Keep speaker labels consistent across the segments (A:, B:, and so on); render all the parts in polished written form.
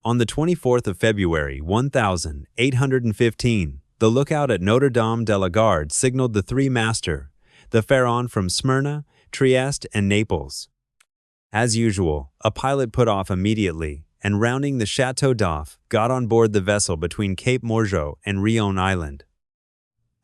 A: On the 24th of February, 1815, the lookout at Notre Dame de la Garde signaled the three master, the Pharaon from Smyrna, Trieste, and Naples. As usual, a pilot put off immediately, and rounding the Chateau d'Off, got on board the vessel between Cape Morgeau and Rion Island.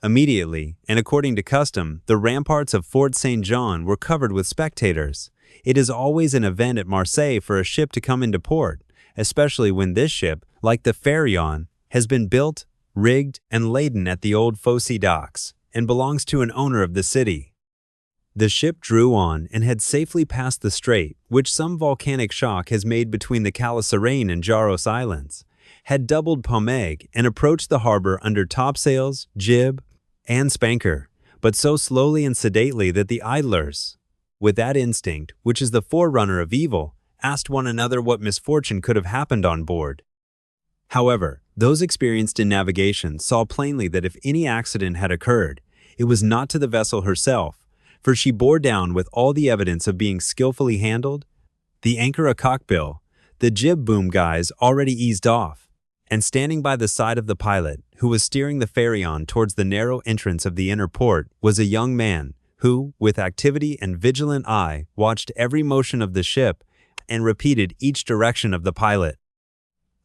A: Immediately, and according to custom, the ramparts of Fort St. John were covered with spectators. It is always an event at Marseille for a ship to come into port, especially when this ship, like the Pharaon, has been built, rigged, and laden at the old Fosse docks, and belongs to an owner of the city. The ship drew on and had safely passed the strait, which some volcanic shock has made between the Calasarein and Jaros Islands, had doubled Pomègue, and approached the harbor under topsails, jib, and spanker, but so slowly and sedately that the idlers, with that instinct which is the forerunner of evil, asked one another what misfortune could have happened on board. However, those experienced in navigation saw plainly that if any accident had occurred, it was not to the vessel herself, for she bore down with all the evidence of being skillfully handled, the anchor a cockbill, the jib boom guys already eased off, and standing by the side of the pilot, who was steering the Pharaon towards the narrow entrance of the inner port, was a young man who, with activity and vigilant eye, watched every motion of the ship and repeated each direction of the pilot.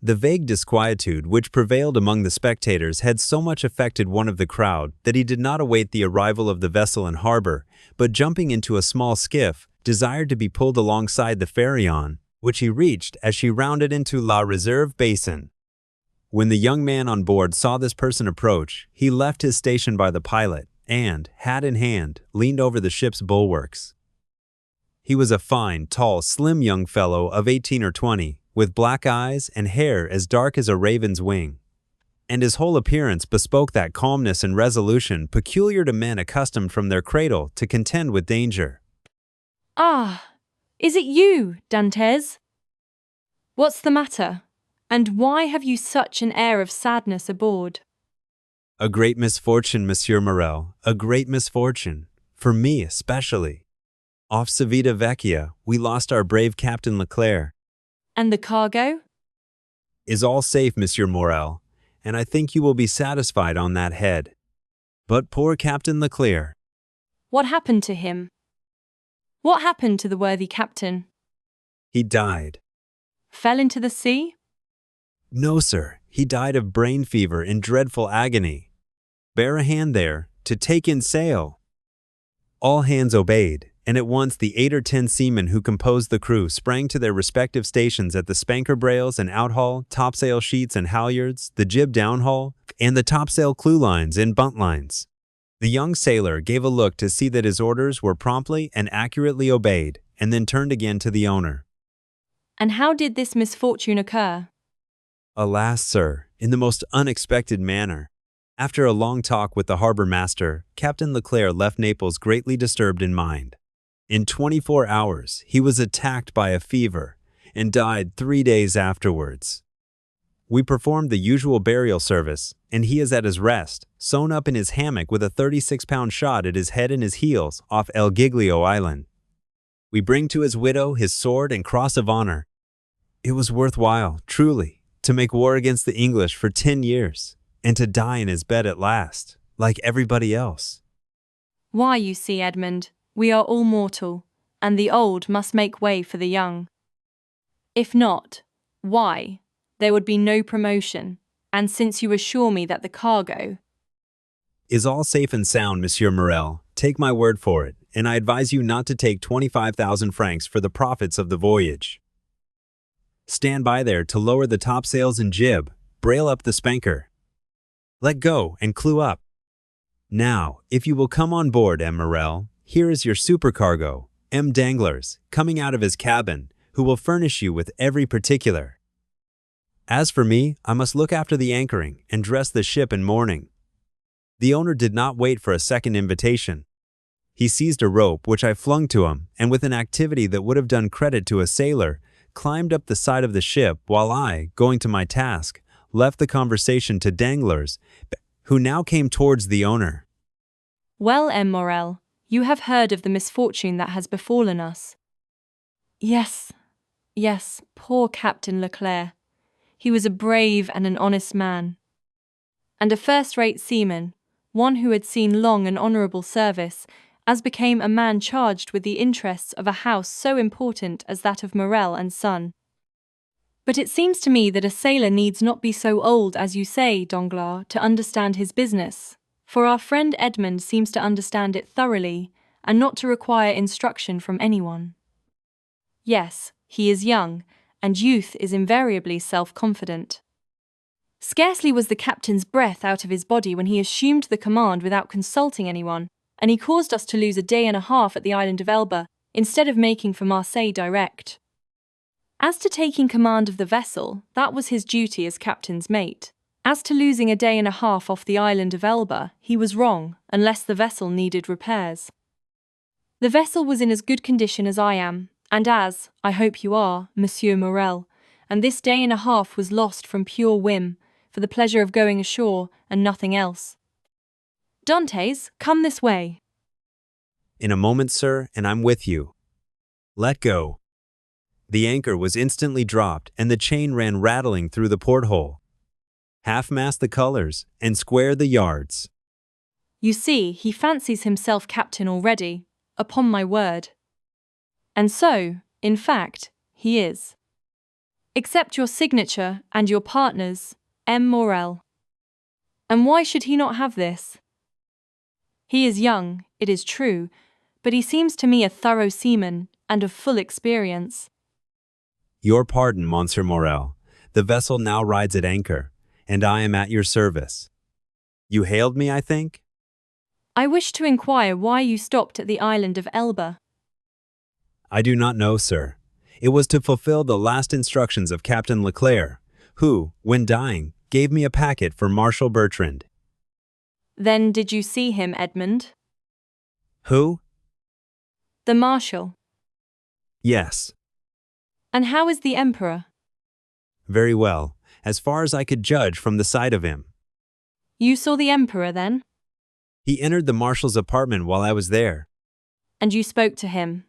A: The vague disquietude which prevailed among the spectators had so much affected one of the crowd that he did not await the arrival of the vessel in harbor, but jumping into a small skiff, desired to be pulled alongside the Pharaon, which he reached as she rounded into La Reserve Basin. When the young man on board saw this person approach, he left his station by the pilot and, hat in hand, leaned over the ship's bulwarks. He was a fine, tall, slim young fellow of 18 or 20, with black eyes and hair as dark as a raven's wing, and his whole appearance bespoke that calmness and resolution peculiar to men accustomed from their cradle to contend with danger.
B: "Ah, is it you, Dantes? What's the matter? And why have you such an air of sadness aboard?"
A: "A great misfortune, Monsieur Morel, a great misfortune, for me especially. Off Civita Vecchia, we lost our brave Captain Leclerc."
B: "And the cargo?"
A: "Is all safe, Monsieur Morel, and I think you will be satisfied on that head. But poor Captain Leclerc."
B: "What happened to him? What happened to the worthy captain?"
A: "He died."
B: "Fell into the sea?"
A: "No, sir, he died of brain fever in dreadful agony. Bear a hand there, to take in sail." All hands obeyed, and at once the 8 or 10 seamen who composed the crew sprang to their respective stations at the spanker brails and outhaul, topsail sheets and halyards, the jib downhaul, and the topsail clewlines and buntlines. The young sailor gave a look to see that his orders were promptly and accurately obeyed, and then turned again to the owner.
B: "And how did this misfortune occur?"
A: "Alas, sir, in the most unexpected manner. After a long talk with the harbor master, Captain Leclerc left Naples greatly disturbed in mind. In 24 hours, he was attacked by a fever and died 3 days afterwards. We performed the usual burial service, and he is at his rest, sewn up in his hammock with a 36-pound shot at his head and his heels off El Giglio Island. We bring to his widow his sword and cross of honor. It was worthwhile, truly, to make war against the English for 10 years, and to die in his bed at last, like everybody else."
B: "Why, you see, Edmund, we are all mortal, and the old must make way for the young. If not, why, there would be no promotion, and since you assure me that the cargo—"
A: "Is all safe and sound, Monsieur Morel, take my word for it, and I advise you not to take 25,000 francs for the profits of the voyage. Stand by there to lower the topsails and jib, brail up the spanker. Let go and clew up. Now, if you will come on board, M. Morel, here is your supercargo, M. Danglars, coming out of his cabin, who will furnish you with every particular. As for me, I must look after the anchoring and dress the ship in mourning." The owner did not wait for a second invitation. He seized a rope which I flung to him, and with an activity that would have done credit to a sailor, climbed up the side of the ship while I, going to my task, left the conversation to Danglars, who now came towards the owner.
B: "Well, M. Morel, you have heard of the misfortune that has befallen us." Yes, poor Captain Leclerc. He was a brave and an honest man, and a first-rate seaman, one who had seen long and honourable service, as became a man charged with the interests of a house so important as that of Morel and Son. But it seems to me that a sailor needs not be so old as you say, Danglars, to understand his business, for our friend Edmund seems to understand it thoroughly, and not to require instruction from anyone. Yes, he is young, and youth is invariably self-confident. Scarcely was the captain's breath out of his body when he assumed the command without consulting anyone, and he caused us to lose a day and a half at the island of Elba, instead of making for Marseille direct. As to taking command of the vessel, that was his duty as captain's mate. As to losing a day and a half off the island of Elba, he was wrong, unless the vessel needed repairs. The vessel was in as good condition as I am, and as, I hope you are, Monsieur Morel, and this day and a half was lost from pure whim, for the pleasure of going ashore, and nothing else. Dantes, come this way.
A: In a moment, sir, and I'm with you. Let go. The anchor was instantly dropped, and the chain ran rattling through the porthole. Half-mast the colors, and square the yards.
B: You see, he fancies himself captain already, upon my word. And so, in fact, he is. Accept your signature and your partner's, M. Morel. And why should he not have this? He is young, it is true, but he seems to me a thorough seaman, and of full experience.
A: Your pardon, Monsieur Morel. The vessel now rides at anchor, and I am at your service. You hailed me, I think?
B: I wish to inquire why you stopped at the island of Elba.
A: I do not know, sir. It was to fulfill the last instructions of Captain Leclerc, who, when dying, gave me a packet for Marshal Bertrand.
B: Then did you see him, Edmund?
A: Who?
B: The Marshal.
A: Yes.
B: And how is the Emperor?
A: Very well, as far as I could judge from the sight of him.
B: You saw the Emperor, then?
A: He entered the Marshal's apartment while I was there.
B: And you spoke to him?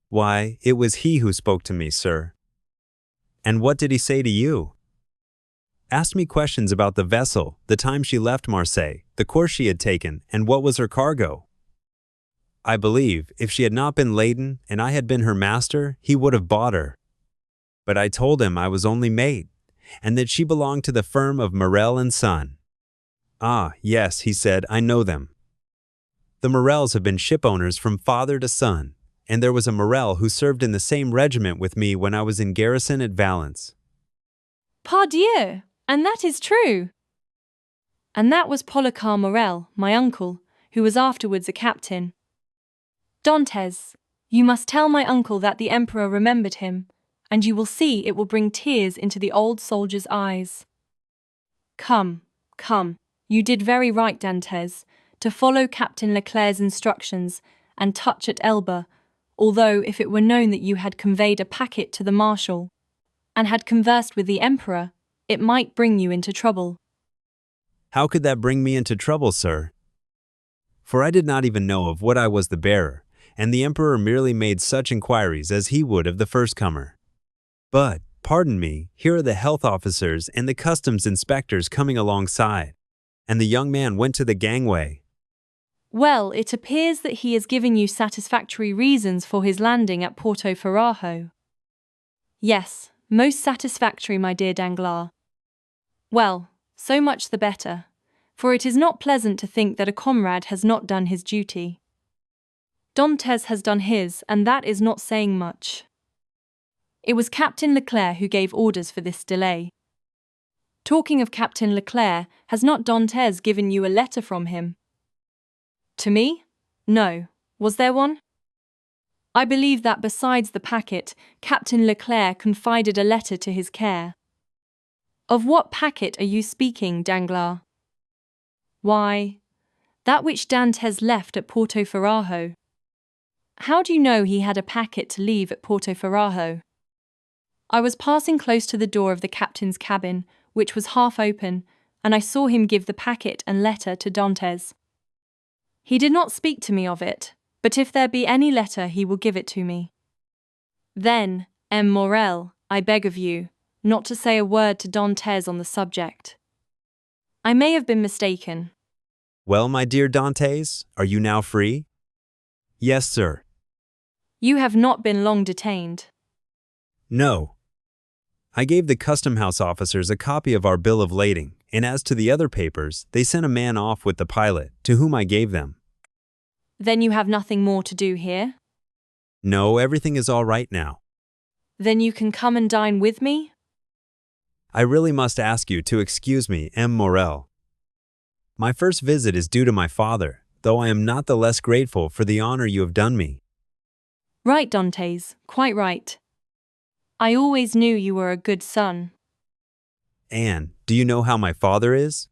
A: Why, it was he who spoke to me, sir. And what did he say to you? Asked me questions about the vessel, the time she left Marseille, the course she had taken, and what was her cargo. I believe, if she had not been laden and I had been her master, he would have bought her. But I told him I was only mate, and that she belonged to the firm of Morel and Son. Ah, yes, he said, I know them. The Morels have been ship owners from father to son, and there was a Morel who served in the same regiment with me when I was in garrison at Valence.
B: Pardieu! And that is true. And that was Policar Morel, my uncle, who was afterwards a captain. Dantes, you must tell my uncle that the Emperor remembered him, and you will see it will bring tears into the old soldier's eyes. Come, come, you did very right, Dantes, to follow Captain Leclerc's instructions and touch at Elba, although if it were known that you had conveyed a packet to the Marshal, and had conversed with the Emperor, it might bring you into trouble.
A: How could that bring me into trouble, sir? For I did not even know of what I was the bearer, and the Emperor merely made such inquiries as he would of the first comer. But, pardon me, here are the health officers and the customs inspectors coming alongside, and the young man went to the gangway.
B: Well, it appears that he is giving you satisfactory reasons for his landing at Porto Ferrajo. Yes, most satisfactory, my dear Danglars. Well, so much the better, for it is not pleasant to think that a comrade has not done his duty. Dantes has done his, and that is not saying much. It was Captain Leclerc who gave orders for this delay. Talking of Captain Leclerc, has not Dantes given you a letter from him? To me? No. Was there one? I believe that besides the packet, Captain Leclerc confided a letter to his care. Of what packet are you speaking, Danglars? Why, that which Dantes left at Porto Ferrajo. How do you know he had a packet to leave at Porto Ferrajo? I was passing close to the door of the captain's cabin, which was half open, and I saw him give the packet and letter to Dantes. He did not speak to me of it, but if there be any letter he will give it to me. Then, M. Morel, I beg of you, not to say a word to Dantes on the subject. I may have been mistaken.
A: Well, my dear Dantes, are you now free? Yes, sir.
B: You have not been long detained.
A: No. I gave the custom house officers a copy of our bill of lading, and as to the other papers, they sent a man off with the pilot, to whom I gave them.
B: Then you have nothing more to do here?
A: No, everything is all right now.
B: Then you can come and dine with me?
A: I really must ask you to excuse me, M. Morel. My first visit is due to my father, though I am not the less grateful for the honor you have done me.
B: Right, Dantes, quite right. I always knew you were a good son.
A: Anne, do you know how my father is?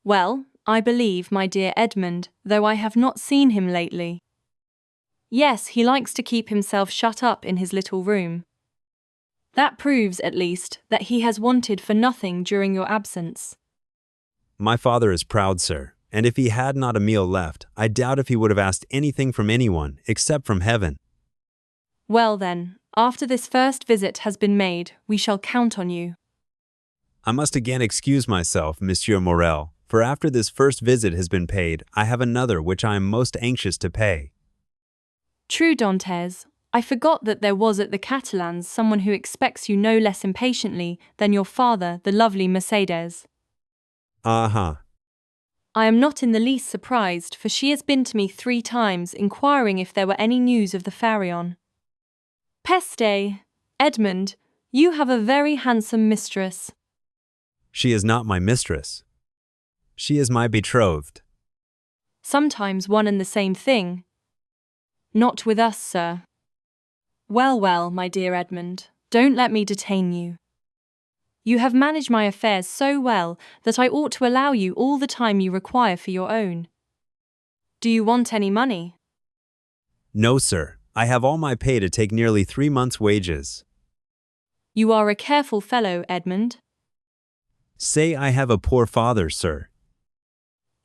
B: Well, I believe, my dear Edmund, though I have not seen him lately. Yes, he likes to keep himself shut up in his little room. That proves, at least, that he has wanted for nothing during your absence.
A: My father is proud, sir, and if he had not a meal left, I doubt if he would have asked anything from anyone except from heaven.
B: Well then, after this first visit has been made, we shall count on you.
A: I must again excuse myself, Monsieur Morel, for after this first visit has been paid, I have another which I am most anxious to pay.
B: True, Dantes. I forgot that there was at the Catalans someone who expects you no less impatiently than your father, the lovely Mercedes.
A: Uh-huh.
B: I am not in the least surprised, for she has been to me 3 times inquiring if there were any news of the Pharaon. Peste! Edmund, you have a very handsome mistress.
A: She is not my mistress. She is my betrothed.
B: Sometimes one and the same thing. Not with us, sir. Well, well, my dear Edmund, don't let me detain you. You have managed my affairs so well that I ought to allow you all the time you require for your own. Do you want any money?
A: No, sir. I have all my pay to take nearly 3 months' wages.
B: You are a careful fellow, Edmund.
A: Say I have a poor father, sir.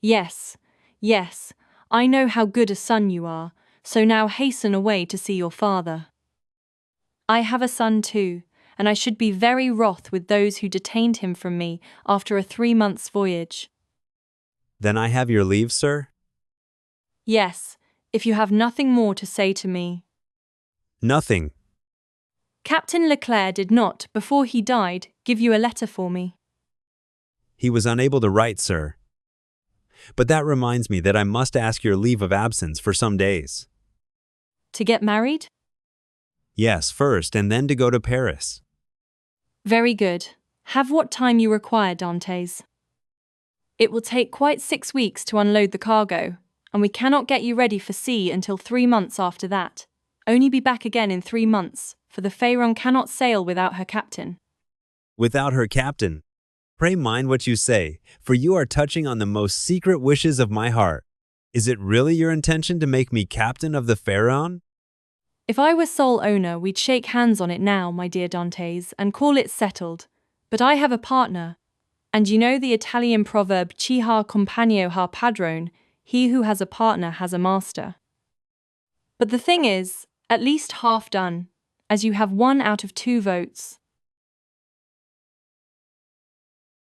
B: Yes, yes, I know how good a son you are, so now hasten away to see your father. I have a son too, and I should be very wroth with those who detained him from me after a 3 months' voyage.
A: Then I have your leave, sir?
B: Yes, if you have nothing more to say to me.
A: Nothing.
B: Captain Leclerc did not, before he died, give you a letter for me.
A: He was unable to write, sir. But that reminds me that I must ask your leave of absence for some days.
B: To get married?
A: Yes, first, and then to go to Paris.
B: Very good. Have what time you require, Dantes. It will take quite 6 weeks to unload the cargo, and we cannot get you ready for sea until 3 months after that. Only be back again in 3 months, for the Pharaon cannot sail without her captain.
A: Without her captain. Pray mind what you say, for you are touching on the most secret wishes of my heart. Is it really your intention to make me captain of the Pharaon?
B: If I were sole owner, we'd shake hands on it now, my dear Dantes, and call it settled. But I have a partner, and you know the Italian proverb, chi ha compagno ha padrone, he who has a partner has a master. But the thing is, at least half done, as you have 1 out of 2 votes.